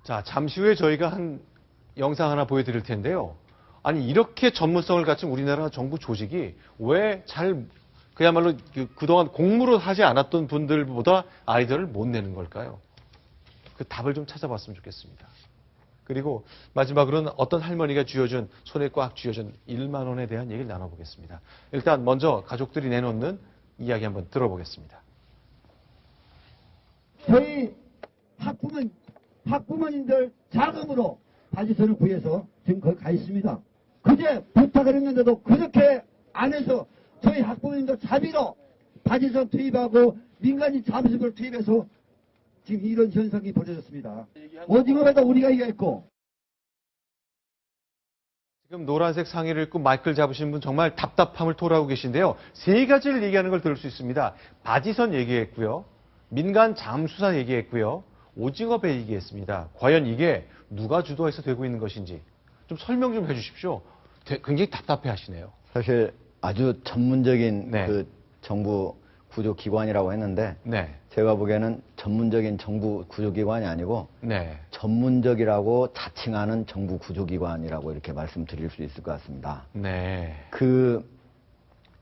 자, 잠시 후에 저희가 한 영상 하나 보여드릴 텐데요. 아니, 이렇게 전문성을 갖춘 우리나라 정부 조직이 왜 그야말로 그동안 공무로 하지 않았던 분들보다 아이디어를 못 내는 걸까요? 그 답을 좀 찾아봤으면 좋겠습니다. 그리고 마지막으로는 어떤 할머니가 손에 꽉 쥐어준 1만 원에 대한 얘기를 나눠보겠습니다. 일단 먼저 가족들이 내놓는 이야기 한번 들어보겠습니다. 저희 학부모님들 자금으로 바지선을 구해서 지금 거기 가 있습니다. 그제 부탁을 했는데도 그렇게 안 해서 저희 학부모님들 자비로 바지선 투입하고 민간인 잠수부를 투입해서 지금 이런 현상이 벌어졌습니다. 오징어에다 우리가 이겼고. 지금 노란색 상의를 입고 마이크를 잡으신 분 정말 답답함을 토로하고 계신데요. 세 가지를 얘기하는 걸 들을 수 있습니다. 바지선 얘기했고요. 민간 잠수사 얘기했고요. 오징어 배 얘기했습니다. 과연 이게 누가 주도해서 되고 있는 것인지 좀 설명 좀 해주십시오. 굉장히 답답해 하시네요. 사실 아주 전문적인 네. 그 정부 구조기관이라고 했는데 네. 제가 보기에는 전문적인 정부 구조기관이 아니고 네. 전문적이라고 자칭하는 정부 구조기관이라고 이렇게 말씀드릴 수 있을 것 같습니다. 네.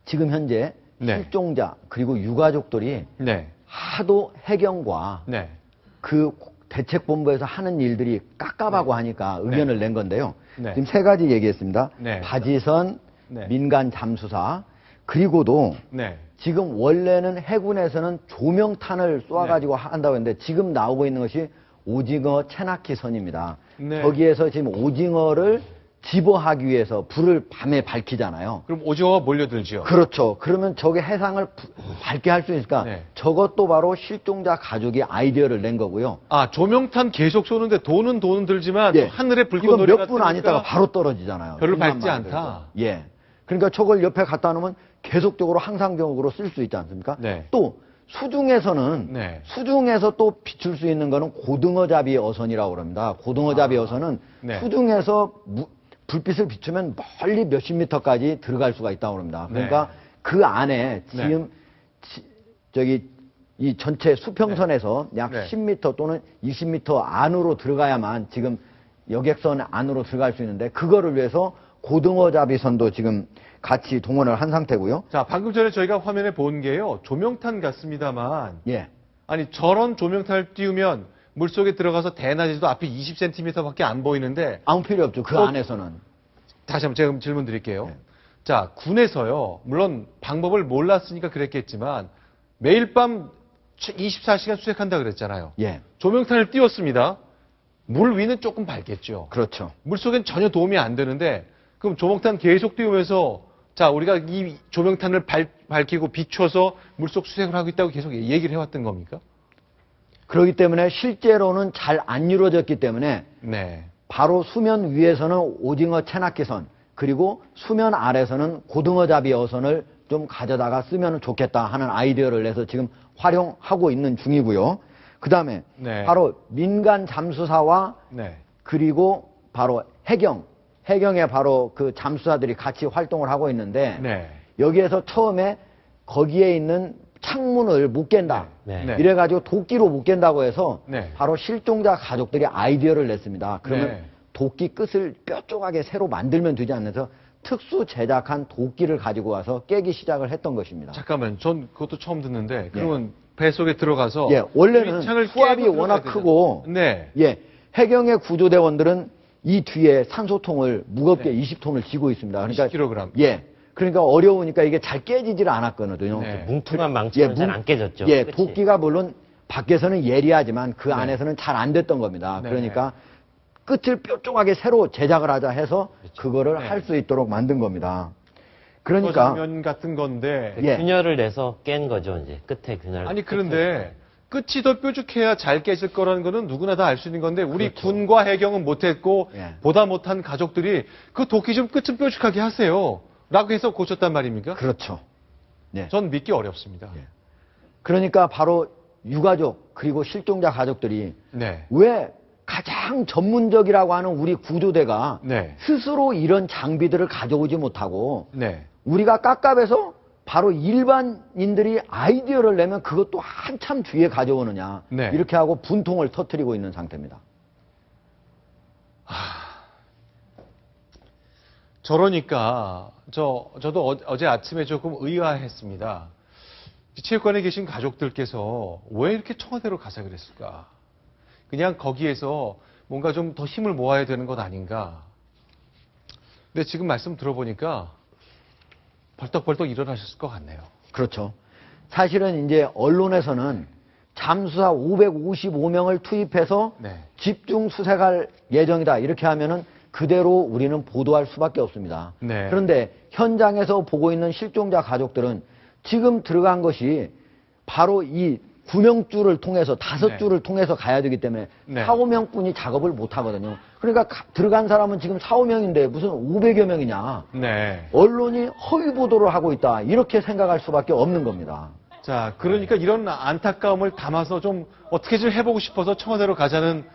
지금 현재 네. 실종자 그리고 유가족들이 네. 하도 해경과 네. 그 대책본부에서 하는 일들이 깝깝하고 하니까 의견을 낸 건데요. 네. 지금 세 가지 얘기했습니다. 네. 바지선, 네. 민간 잠수사, 그리고도 네. 지금 원래는 해군에서는 조명탄을 쏘아가지고 한다고 했는데 지금 나오고 있는 것이 오징어 체납기 선입니다. 네. 거기에서 지금 오징어를 집어하기 위해서 불을 밤에 밝히잖아요. 그럼 오징어가 몰려들죠. 그렇죠. 그러면 저게 해상을 밝게 할 수 있으니까 네. 저것도 바로 실종자 가족이 아이디어를 낸 거고요. 아, 조명탄 계속 쏘는데 돈은 들지만 예. 하늘에 이거 불꽃놀이가 몇 분 안 있다가 바로 떨어지잖아요. 별로 불만 밝지 많이 않다. 들고. 예. 그러니까 저걸 옆에 갖다 놓으면 계속적으로 항상적으로 쓸 수 있지 않습니까? 네. 또 수중에서는 네. 수중에서 또 비출 수 있는 거는 고등어잡이 어선이라고 그럽니다. 고등어잡이 어선은 네. 수중에서 불빛을 비추면 멀리 몇십 미터까지 들어갈 수가 있다고 합니다. 그러니까 그 안에 지금 이 전체 수평선에서 약 네. 10m 또는 20m 안으로 들어가야만 지금 여객선 안으로 들어갈 수 있는데 그거를 위해서 고등어잡이선도 지금 같이 동원을 한 상태고요. 자, 방금 전에 저희가 화면에 본 게요. 조명탄 같습니다만 예. 아니 저런 조명탄을 띄우면 물속에 들어가서 대낮에도 앞이 20cm밖에 안 보이는데 아무 필요 없죠. 그 안에서는. 다시 한번 제가 질문 드릴게요. 네. 자, 군에서요. 물론 방법을 몰랐으니까 그랬겠지만 매일 밤 24시간 수색한다 그랬잖아요. 예. 조명탄을 띄웠습니다. 물 위는 조금 밝겠죠. 그렇죠. 물속엔 전혀 도움이 안 되는데 그럼 조명탄 계속 띄우면서 자, 우리가 이 조명탄을 밝히고 비춰서 물속 수색을 하고 있다고 계속 얘기를 해왔던 겁니까? 그렇기 때문에 실제로는 잘 안 이루어졌기 때문에 네. 바로 수면 위에서는 오징어 체납기선 그리고 수면 아래서는 고등어잡이 어선을 좀 가져다가 쓰면 좋겠다 하는 아이디어를 내서 지금 활용하고 있는 중이고요. 그 다음에 네. 바로 민간 잠수사와 네. 그리고 바로 해경에 바로 그 잠수사들이 같이 활동을 하고 있는데 네. 여기에서 처음에 거기에 있는 창문을 못 깬다. 네. 네. 이래가지고 도끼로 못 깬다고 해서 네. 바로 실종자 가족들이 아이디어를 냈습니다. 그러면 네. 도끼 끝을 뾰족하게 새로 만들면 되지 않나서 특수 제작한 도끼를 가지고 와서 깨기 시작을 했던 것입니다. 잠깐만, 전 그것도 처음 듣는데 그러면 배 속에 들어가서 예, 원래는 유리창을 수압이 깨고 워낙 들어가야 크고 되잖아요. 네. 예, 해경의 구조대원들은 이 뒤에 산소통을 무겁게 네. 20톤을 지고 있습니다. 그러니까 20kg. 예. 그러니까 어려우니까 이게 잘 깨지질 않았거든요. 네. 뭉퉁한 망치는 잘 안 깨졌죠. 예, 끝이. 도끼가 물론 밖에서는 예리하지만 그 네. 안에서는 잘 안 됐던 겁니다. 네. 그러니까 끝을 뾰족하게 새로 제작을 하자 해서 그거를 네. 할 수 있도록 만든 겁니다. 그러니까 그러니까 장면 같은 건데 예. 균열을 내서 깬 거죠, 이제. 끝에 균열. 아니 그런데 끝이 더 뾰족해야 잘 깨질 거라는 거는 누구나 다 알 수 있는 건데 우리 그렇죠. 군과 해경은 못했고 예. 보다 못한 가족들이 그 도끼 좀 끝 좀 뾰족하게 하세요 라고 해서 고쳤단 말입니까? 그렇죠. 예. 전 믿기 어렵습니다. 그러니까 바로 유가족 그리고 실종자 가족들이 네. 왜 가장 전문적이라고 하는 우리 구조대가 네. 스스로 이런 장비들을 가져오지 못하고 네. 우리가 깝깝해서 바로 일반인들이 아이디어를 내면 그것도 한참 뒤에 가져오느냐 네. 이렇게 하고 분통을 터뜨리고 있는 상태입니다. 저러니까 저도 어제 아침에 조금 의아했습니다. 체육관에 계신 가족들께서 왜 이렇게 청와대로 가자 그랬을까? 그냥 거기에서 뭔가 좀 더 힘을 모아야 되는 것 아닌가? 근데 지금 말씀 들어보니까 벌떡벌떡 일어나셨을 것 같네요. 그렇죠. 사실은 이제 언론에서는 잠수사 555명을 투입해서 네. 집중 수색할 예정이다. 이렇게 하면은 그대로 우리는 보도할 수밖에 없습니다. 네. 그런데 현장에서 보고 있는 실종자 가족들은 지금 들어간 것이 바로 이 구명줄을 통해서 네. 5줄을 통해서 가야 되기 때문에 네. 4, 5명뿐이 작업을 못 하거든요. 그러니까 들어간 사람은 지금 4, 5명인데 무슨 500여 명이냐. 네. 언론이 허위 보도를 하고 있다. 이렇게 생각할 수밖에 없는 겁니다. 자, 그러니까 이런 안타까움을 담아서 좀 어떻게 좀 해보고 싶어서 청와대로 가자는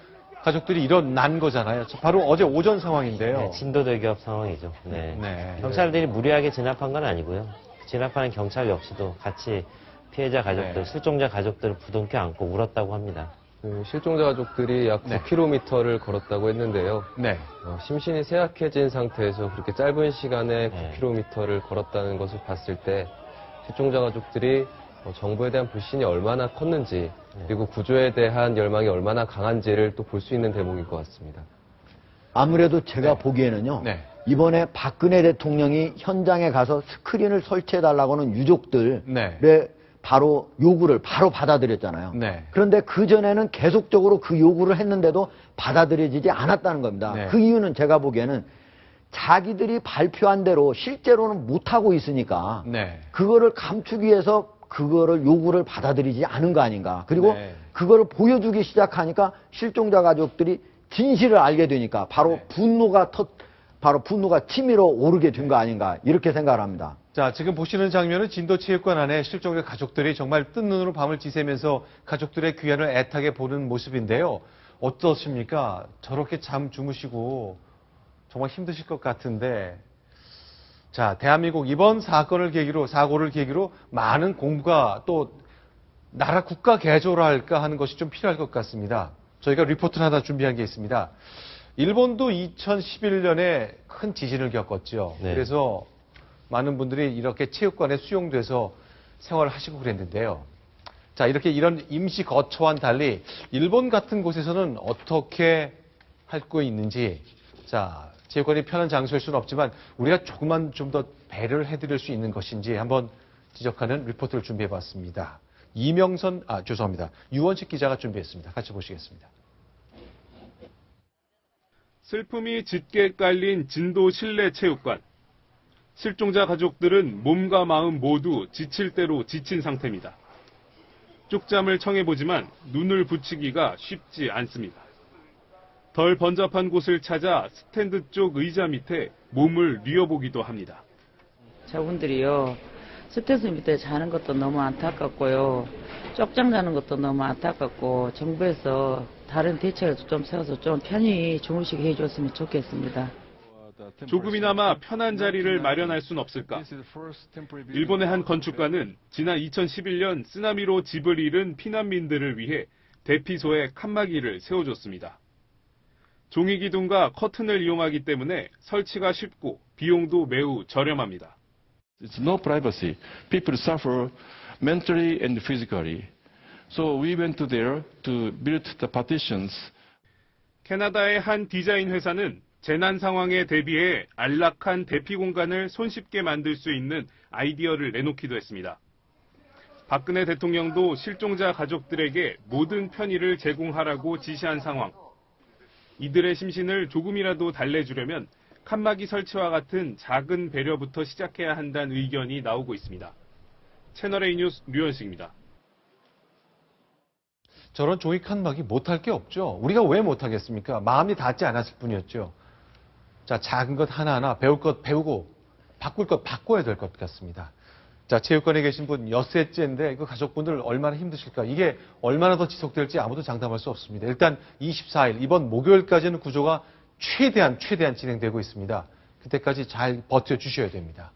가족들이 일어난 거잖아요. 바로 어제 오전 상황인데요. 네, 진도대기업 상황이죠. 네. 네. 경찰들이 무리하게 진압한 건 아니고요. 진압하는 경찰 역시도 같이 피해자 가족들, 네. 실종자 가족들을 부둥켜 안고 울었다고 합니다. 그 실종자 가족들이 약 네. 9km를 걸었다고 했는데요. 네. 심신이 쇠약해진 상태에서 그렇게 짧은 시간에 네. 9km를 걸었다는 것을 봤을 때 실종자 가족들이 정부에 대한 불신이 얼마나 컸는지 그리고 구조에 대한 열망이 얼마나 강한지를 또 볼 수 있는 대목일 것 같습니다. 아무래도 제가 네. 보기에는요. 네. 이번에 박근혜 대통령이 현장에 가서 스크린을 설치해달라고는 유족들의 네. 바로 요구를 바로 받아들였잖아요. 네. 그런데 그전에는 계속적으로 그 요구를 했는데도 받아들여지지 않았다는 겁니다. 네. 그 이유는 제가 보기에는 자기들이 발표한 대로 실제로는 못하고 있으니까 네. 그거를 감추기 위해서 그거를 요구를 받아들이지 않은 거 아닌가. 그리고 네. 그거를 보여주기 시작하니까 실종자 가족들이 진실을 알게 되니까 바로 네. 분노가 치밀어 오르게 된 거 아닌가. 이렇게 생각을 합니다. 자, 지금 보시는 장면은 진도체육관 안에 실종자 가족들이 정말 뜬 눈으로 밤을 지새면서 가족들의 귀환을 애타게 보는 모습인데요. 어떠십니까? 저렇게 잠 주무시고 정말 힘드실 것 같은데, 자, 대한민국 이번 사고를 계기로 많은 공부가 또 나라 국가 개조랄까 하는 것이 좀 필요할 것 같습니다. 저희가 리포트를 하나 준비한 게 있습니다. 일본도 2011년에 큰 지진을 겪었죠. 네. 그래서 많은 분들이 이렇게 체육관에 수용돼서 생활을 하시고 그랬는데요. 자, 이런 임시 거처와는 달리 일본 같은 곳에서는 어떻게 하고 있는지, 자, 체육관이 편한 장소일 수는 없지만 우리가 조금만 좀 더 배려를 해드릴 수 있는 것인지 한번 지적하는 리포트를 준비해봤습니다. 유원식 기자가 준비했습니다. 같이 보시겠습니다. 슬픔이 짙게 깔린 진도 실내 체육관. 실종자 가족들은 몸과 마음 모두 지칠 대로 지친 상태입니다. 쪽잠을 청해보지만 눈을 붙이기가 쉽지 않습니다. 덜 번잡한 곳을 찾아 스탠드 쪽 의자 밑에 몸을 뉘어보기도 합니다. 저분들이요, 스탠드 밑에 자는 것도 너무 안타깝고요, 쪽장 자는 것도 너무 안타깝고, 정부에서 다른 대책을 좀 세워서 좀 편히 주무시게 해줬으면 좋겠습니다. 조금이나마 편한 자리를 마련할 순 없을까? 일본의 한 건축가는 지난 2011년 쓰나미로 집을 잃은 피난민들을 위해 대피소에 칸막이를 세워줬습니다. 종이 기둥과 커튼을 이용하기 때문에 설치가 쉽고 비용도 매우 저렴합니다. It's no privacy. People suffer mentally and physically. So we went there to build the partitions. 캐나다의 한 디자인 회사는 재난 상황에 대비해 안락한 대피 공간을 손쉽게 만들 수 있는 아이디어를 내놓기도 했습니다. 박근혜 대통령도 실종자 가족들에게 모든 편의를 제공하라고 지시한 상황. 이들의 심신을 조금이라도 달래주려면 칸막이 설치와 같은 작은 배려부터 시작해야 한다는 의견이 나오고 있습니다. 채널A 뉴스 류현식입니다. 저런 종이 칸막이 못할 게 없죠. 우리가 왜 못하겠습니까? 마음이 닿지 않았을 뿐이었죠. 자, 작은 것 하나하나 배울 것 배우고 바꿀 것 바꿔야 될 것 같습니다. 자, 체육관에 계신 분 엿새째인데 그 가족분들 얼마나 힘드실까? 이게 얼마나 더 지속될지 아무도 장담할 수 없습니다. 일단 24일 이번 목요일까지는 구조가 최대한 진행되고 있습니다. 그때까지 잘 버텨주셔야 됩니다.